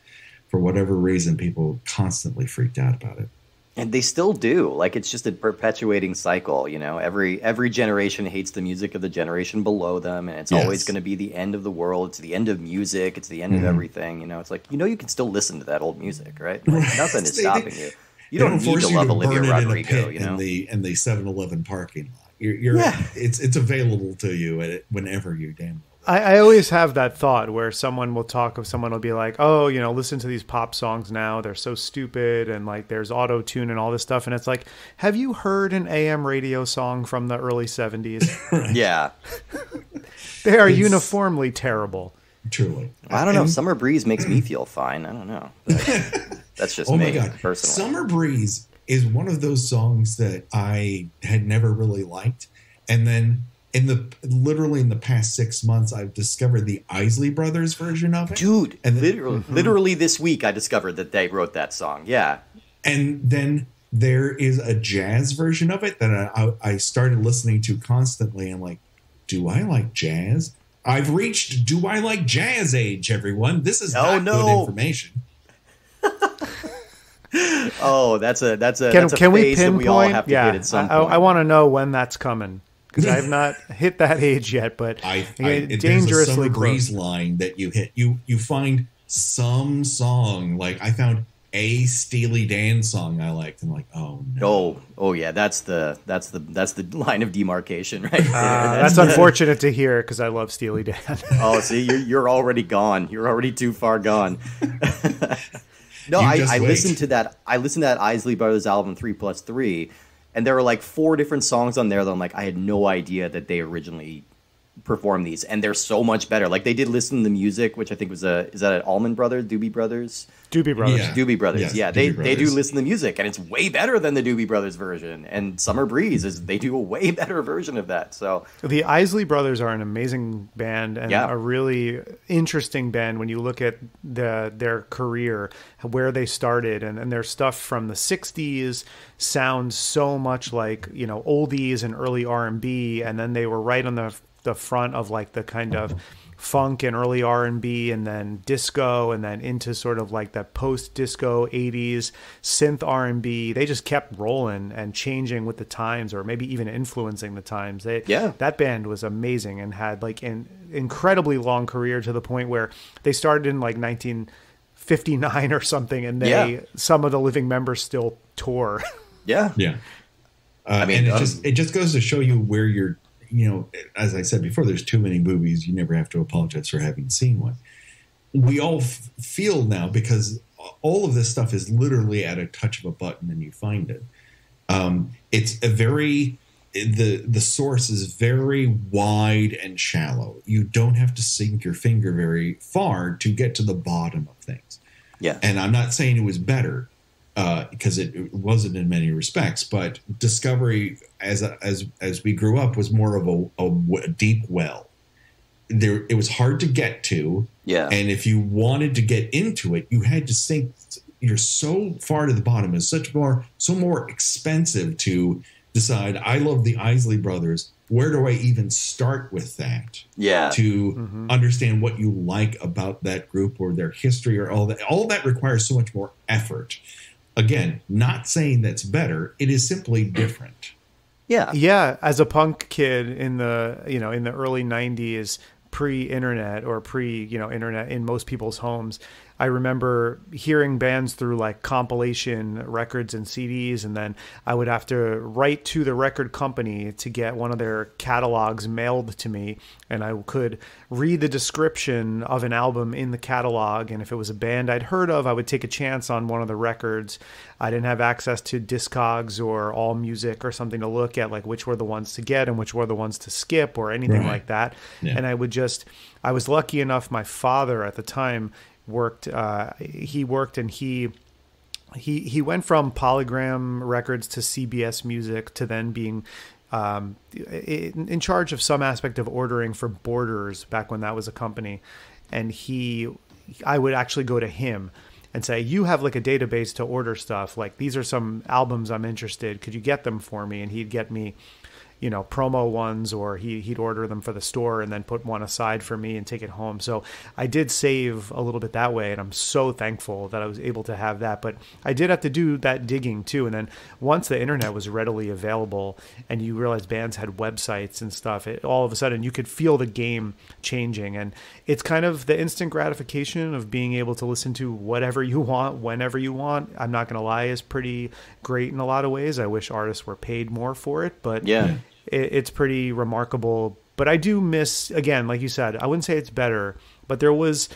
for whatever reason, people constantly freaked out about it. And they still do. Like, it's just a perpetuating cycle, you know. Every generation hates the music of the generation below them, and it's always going to be the end of the world. It's the end of music. It's the end of everything, you know. It's like, you can still listen to that old music, right? Like, nothing is stopping you. You don't need to love Olivia Rodrigo, you know. In the 7-Eleven parking lot. It's available to you whenever you damn well. I always have that thought where someone will be like, oh, listen to these pop songs now. They're so stupid. And like, there's auto tune and all this stuff. And it's like, have you heard an AM radio song from the early 70s? Yeah. They are uniformly terrible. Truly. I don't know. Summer Breeze makes me feel fine. I don't know. That's just me, my God. personally. Summer Breeze is one of those songs that I had never really liked. And then literally in the past 6 months, I've discovered the Isley Brothers version of it. Dude, and literally this week I discovered that they wrote that song. Yeah. And then there is a jazz version of it that I started listening to constantly. I'm like, do I like jazz? I've reached do I like jazz age, everyone. This is not good information. Oh, that's a can we phase that we all have to yeah, hit at some point. I want to know when that's coming. Because I have not hit that age yet, but dangerously there's a Summer close. Breeze line that you hit. You find some song, like I found a Steely Dan song I liked. I'm like, oh no, oh yeah, that's the line of demarcation, right? That's unfortunate to hear because I love Steely Dan. Oh, see, you're already gone. You're already too far gone. No, I listened to that. I listened to that Isley Brothers album 3+3. And there were like 4 different songs on there that I'm like, I had no idea that they originally performed these. And they're so much better. Like, they did listen to the music, which I think was is that an Allman Brothers? Doobie Brothers? Doobie Brothers. Yeah. Doobie Brothers. Yes, yeah, Doobie they do listen to the music. And it's way better than the Doobie Brothers version. And Summer Breeze, they do a way better version of that. So the Isley Brothers are an amazing band and a really interesting band when you look at their career, where they started, and their stuff from the 60s sounds so much like, oldies and early R&B, and then they were right on the front of like the kind of funk and early R&B and then disco and then into sort of like that post-disco 80s synth R&B. They just kept rolling and changing with the times, or maybe even influencing the times. That band was amazing and had like an incredibly long career, to the point where they started in like 1959 or something, and some of the living members still tour. Yeah. I mean, and it just goes to show you where you're, as I said before, there's too many movies. You never have to apologize for having seen one. We all feel now, because all of this stuff is literally at a touch of a button and you find it. It's the source is very wide and shallow. You don't have to sink your finger very far to get to the bottom of things. Yeah. And I'm not saying it was better, because it wasn't in many respects, but Discovery, as we grew up, was more of a deep well. It was hard to get to, and if you wanted to get into it, you had to sink. You're so far to the bottom. It's so more expensive to decide. I love the Isley Brothers. Where do I even start with that? Yeah, to understand what you like about that group or their history or all that. All that requires so much more effort. Again, not saying that's better. It is simply different. Yeah. As a punk kid in the early 90s, pre-internet or internet in most people's homes, I remember hearing bands through like compilation records and CDs, and then I would have to write to the record company to get one of their catalogs mailed to me, and I could read the description of an album in the catalog, and if it was a band I'd heard of, I would take a chance on one of the records. I didn't have access to Discogs or All Music or something to look at, like which were the ones to get and which were the ones to skip or anything like that. Yeah. And I was lucky enough, my father at the time worked and he went from Polygram Records to CBS Music to then being in charge of some aspect of ordering for Borders back when that was a company. And I would actually go to him, and say, you have like a database to order stuff. Like, these are some albums I'm interested. Could you get them for me? And he'd get me, you know, promo ones, or he'd order them for the store and then put one aside for me and take it home. So I did save a little bit that way, and I'm so thankful that I was able to have that. But I did have to do that digging too. And then once the internet was readily available and you realized bands had websites and stuff, all of a sudden you could feel the game changing. And it's kind of the instant gratification of being able to listen to whatever you want, whenever you want. I'm not going to lie, is pretty great in a lot of ways. I wish artists were paid more for it, but yeah. It's pretty remarkable. But I do miss, again, like you said, I wouldn't say it's better, but there was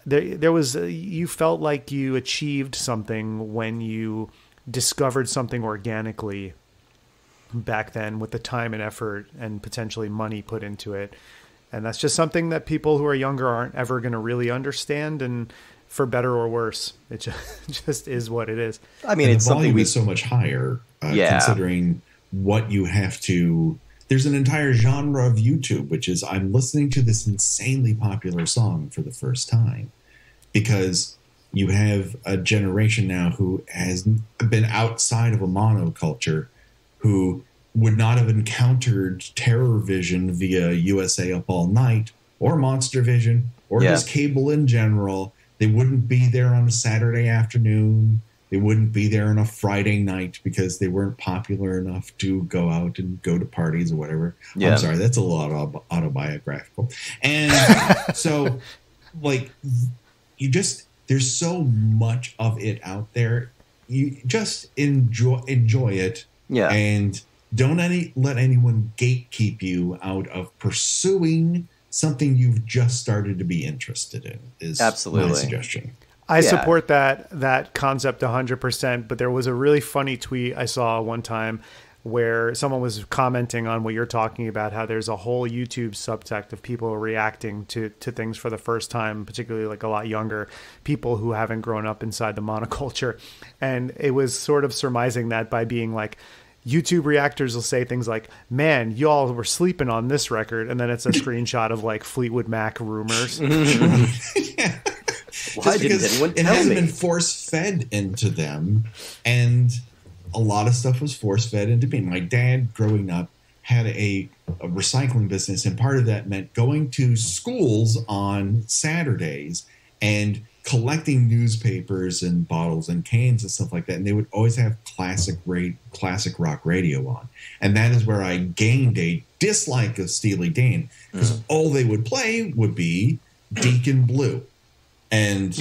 you felt like you achieved something when you discovered something organically back then, with the time and effort and potentially money put into it. And that's just something that people who are younger aren't ever going to really understand, and for better or worse, it just is what it is. I mean, and it's the something volume is so much higher, considering what you have to. There's an entire genre of YouTube, which is, I'm listening to this insanely popular song for the first time, because you have a generation now who has been outside of a monoculture, who would not have encountered TerrorVision via USA Up All Night or Monster Vision or just cable in general. They wouldn't be there on a Saturday afternoon. They wouldn't be there on a Friday night because they weren't popular enough to go out and go to parties or whatever. Yeah. I'm sorry, that's a lot of autobiographical. And so, like, you just, there's so much of it out there. You just enjoy it. Yeah. And don't let anyone gatekeep you out of pursuing something you've just started to be interested in, is absolutely my suggestion. I support that concept 100%, but there was a really funny tweet I saw one time where someone was commenting on what you're talking about, how there's a whole YouTube subtext of people reacting to things for the first time, particularly like a lot younger people who haven't grown up inside the monoculture. And it was sort of surmising that by being like, YouTube reactors will say things like, man, y'all were sleeping on this record. And then it's a screenshot of like Fleetwood Mac rumors. Yeah. Why didn't anyone tell me? It hasn't been force-fed into them, and a lot of stuff was force-fed into me. My dad, growing up, had a recycling business, and part of that meant going to schools on Saturdays and collecting newspapers and bottles and cans and stuff like that. And they would always have classic rock radio on. And that is where I gained a dislike of Steely Dan, because all they would play would be Deacon Blue. And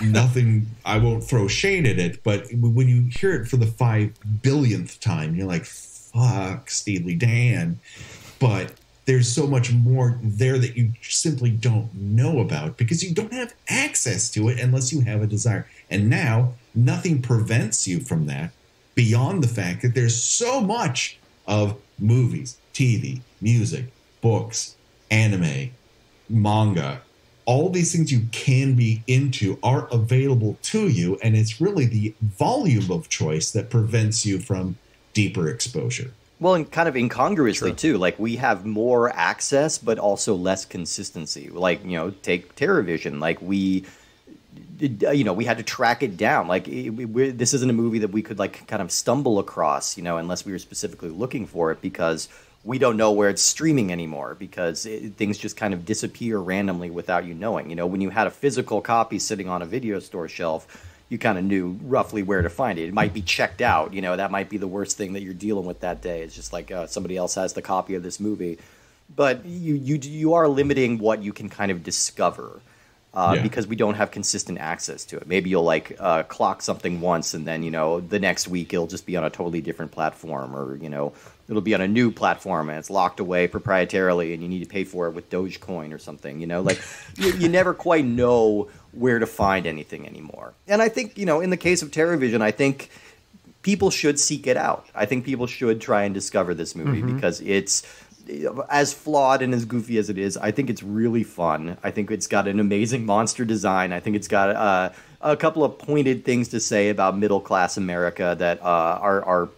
nothing, I won't throw shade at it, but when you hear it for the 5 billionth time, you're like, fuck Steely Dan. But there's so much more there that you simply don't know about because you don't have access to it unless you have a desire. And now nothing prevents you from that beyond the fact that there's so much of movies, TV, music, books, anime, manga. All these things you can be into are available to you, and it's really the volume of choice that prevents you from deeper exposure. Well, and kind of incongruously, too. Like, we have more access, but also less consistency. Like, you know, take TerrorVision. Like, we had to track it down. Like, this isn't a movie that we could, like, kind of stumble across, you know, unless we were specifically looking for it, because we don't know where it's streaming anymore, because things just kind of disappear randomly without you knowing. You know, when you had a physical copy sitting on a video store shelf, you kind of knew roughly where to find it. It might be checked out. You know, that might be the worst thing that you're dealing with that day. It's just like somebody else has the copy of this movie. But you are limiting what you can kind of discover because we don't have consistent access to it. Maybe you'll like clock something once, and then, you know, the next week it'll just be on a totally different platform, or, you know, it'll be on a new platform and it's locked away proprietarily and you need to pay for it with Dogecoin or something, you know, like you never quite know where to find anything anymore. And I think, you know, in the case of TerrorVision, I think people should seek it out. I think people should try and discover this movie because it's, as flawed and as goofy as it is, I think it's really fun. I think it's got an amazing monster design. I think it's got a couple of pointed things to say about middle-class America that are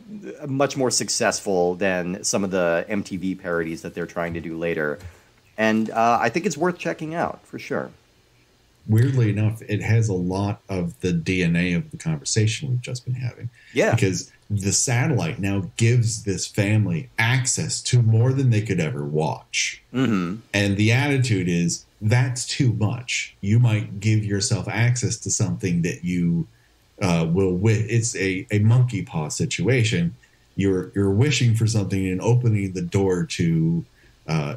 much more successful than some of the MTV parodies that they're trying to do later. And I think it's worth checking out, for sure. weirdly enough, it has a lot of the DNA of the conversation we've just been having. Yeah. Because the satellite now gives this family access to more than they could ever watch. Mm-hmm. And the attitude is, that's too much. You might give yourself access to something that you will. It's a monkey paw situation. You're wishing for something and opening the door to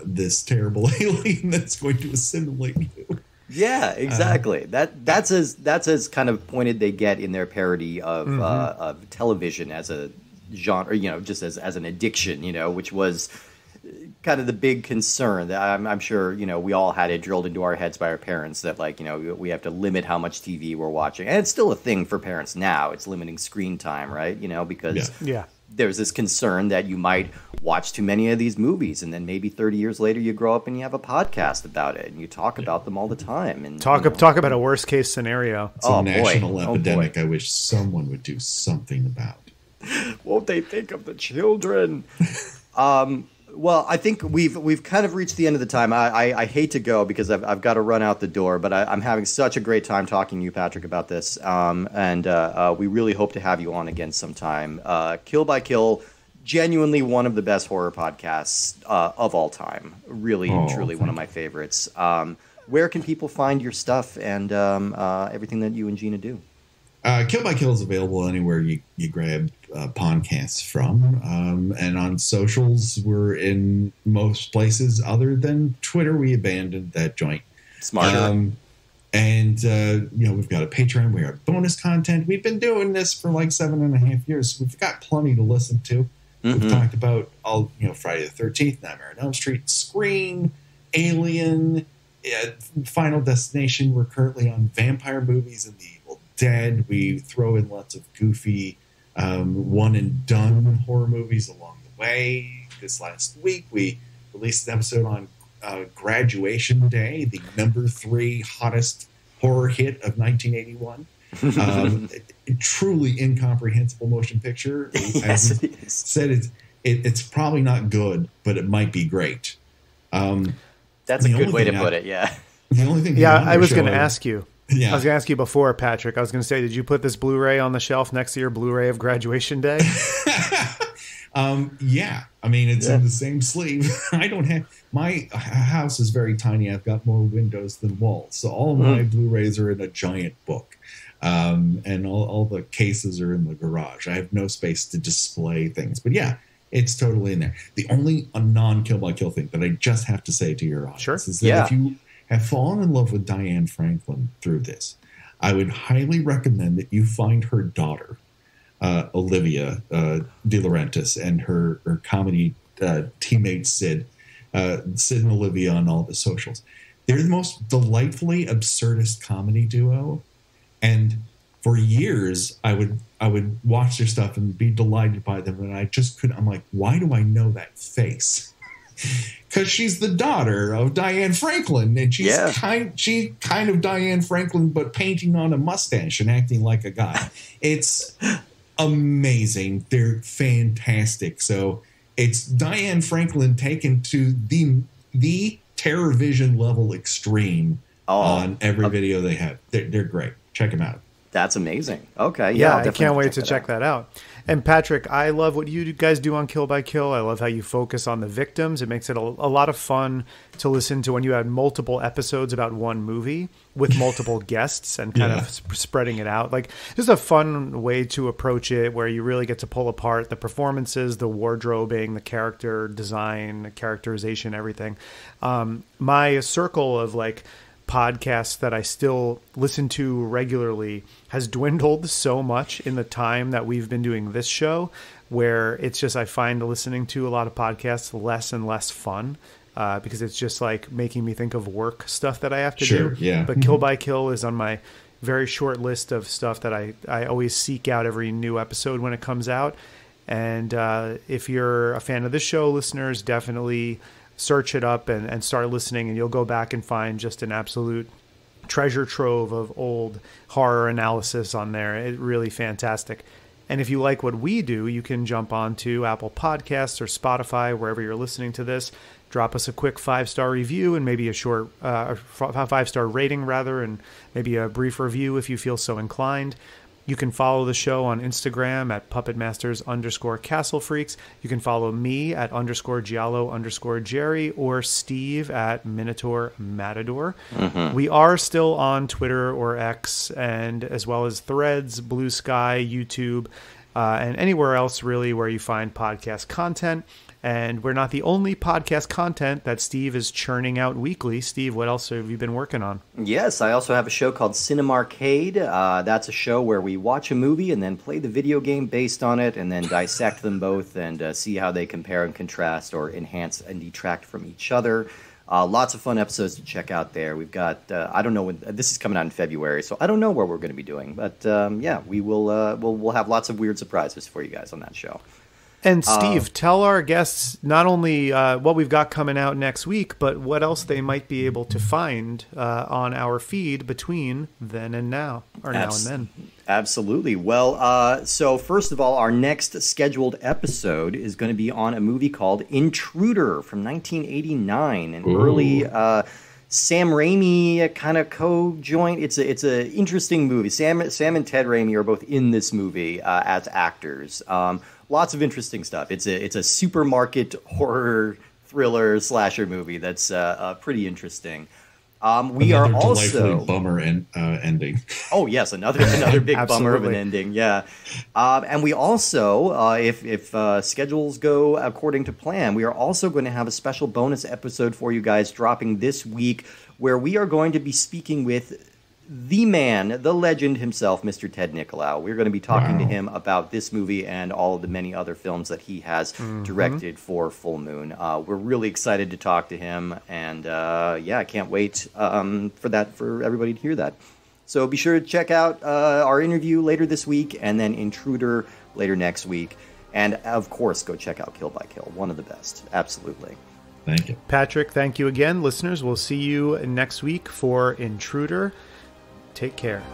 this terrible alien that's going to assimilate you. Yeah, exactly. That's as kind of pointed they get in their parody of television as a genre, just as an addiction, which was kind of the big concern that I'm sure, we all had it drilled into our heads by our parents that we have to limit how much TV we're watching. And it's still a thing for parents now. It's limiting screen time, right? Because there's this concern that you might watch too many of these movies, and then maybe 30 years later you grow up and you have a podcast about it, and you talk about them all the time. And talk about a worst case scenario. It's a national epidemic. I wish someone would do something about. Won't they think of the children? Well, I think we've kind of reached the end of the time. I hate to go because I've got to run out the door, but I'm having such a great time talking to you, Patrick, about this. And we really hope to have you on again sometime. Kill by Kill, genuinely one of the best horror podcasts of all time. Really, truly one of my favorites. Where can people find your stuff and everything that you and Gina do? Kill by Kill is available anywhere you grab podcasts from. And on socials, we're in most places other than Twitter. We abandoned that joint. Smart. And we've got a Patreon. We have bonus content. We've been doing this for like 7.5 years. We've got plenty to listen to. Mm-hmm. We've talked about Friday the 13th, Nightmare on Elm Street, Scream, Alien, Final Destination. We're currently on vampire movies and the Evil Dead. We throw in lots of goofy one and done horror movies along the way. This last week we released an episode on Graduation Day, the number 3 hottest horror hit of 1981. Truly incomprehensible motion picture. Yes, as it is. Said, it's probably not good, but it might be great. That's a good way to put it. Yeah. The only thing. I was going to ask you. Yeah. I was going to ask you before, Patrick. I was going to say, did you put this Blu-ray on the shelf next to your Blu-ray of Graduation Day? Yeah. I mean, it's in the same sleeve. I don't have... My house is very tiny. I've got more windows than walls. So all of my Blu-rays are in a giant book. And all the cases are in the garage. I have no space to display things. But yeah, it's totally in there. The only non-Kill by Kill thing that I just have to say to your audience is that if you have fallen in love with Diane Franklin through this, I would highly recommend that you find her daughter, Olivia De Laurentiis, and her comedy teammate Sid and Olivia on all the socials. They're the most delightfully absurdist comedy duo, and for years I would watch their stuff and be delighted by them, and I just couldn't. I'm like, why do I know that face? Because she's the daughter of Diane Franklin, and she's kind of Diane Franklin, but painting on a mustache and acting like a guy. It's amazing. They're fantastic. So it's Diane Franklin taken to the TerrorVision level extreme on every video they have. They're great. Check them out. That's amazing. Okay. Yeah, I can't wait to check that out. And Patrick, I love what you guys do on Kill by Kill. I love how you focus on the victims. It makes it a lot of fun to listen to when you had multiple episodes about one movie with multiple guests and kind of spreading it out. Like, just a fun way to approach it where you really get to pull apart the performances, the wardrobing, the character design, the characterization, everything. My circle of podcasts that I still listen to regularly has dwindled so much in the time that we've been doing this show, where it's just I find listening to a lot of podcasts less and less fun because it's just making me think of work stuff that I have to do. Yeah. But Kill by Kill is on my very short list of stuff that I always seek out every new episode when it comes out. And if you're a fan of this show, listeners, definitely search it up and start listening, and you'll go back and find just an absolute treasure trove of old horror analysis on there. It's really fantastic. And if you like what we do, you can jump on to Apple Podcasts or Spotify, wherever you're listening to this, drop us a quick 5-star review and maybe a short 5-star rating rather, and maybe a brief review if you feel so inclined. You can follow the show on Instagram at puppetmasters_castlefreaks. You can follow me at _Giallo_Jerry or Steve at Minotaur Matador. We are still on Twitter or X, and as well as Threads, Blue Sky, YouTube, and anywhere else really where you find podcast content. And we're not the only podcast content that Steve is churning out weekly. Steve, what else have you been working on? Yes, I also have a show called Cinemarcade. That's a show where we watch a movie and then play the video game based on it, and then dissect them both and see how they compare and contrast or enhance and detract from each other. Lots of fun episodes to check out there. We've got, I don't know when, this is coming out in February, so I don't know what we're going to be doing. But yeah, we'll have lots of weird surprises for you guys on that show. And Steve, tell our guests not only what we've got coming out next week, but what else they might be able to find on our feed between then and now, or now and then. Absolutely. Well, so first of all, our next scheduled episode is going to be on a movie called Intruder from 1989, an early Sam Raimi kind of co-joint. It's a interesting movie. Sam and Ted Raimi are both in this movie as actors. Lots of interesting stuff. It's a supermarket horror thriller slasher movie that's pretty interesting. We are also bummer ending. Oh yes, another big bummer of an ending. Yeah, and we also, if schedules go according to plan, we are also going to have a special bonus episode for you guys dropping this week, where we are going to be speaking with the man, the legend himself, Mr. Ted Nicolaou. We're going to be talking to him about this movie and all of the many other films that he has directed for Full Moon. We're really excited to talk to him, and yeah, I can't wait for everybody to hear that. So be sure to check out our interview later this week, and then Intruder later next week. And of course, go check out Kill by Kill, one of the best. Absolutely. Thank you. Patrick, thank you again. Listeners, we'll see you next week for Intruder. Take care.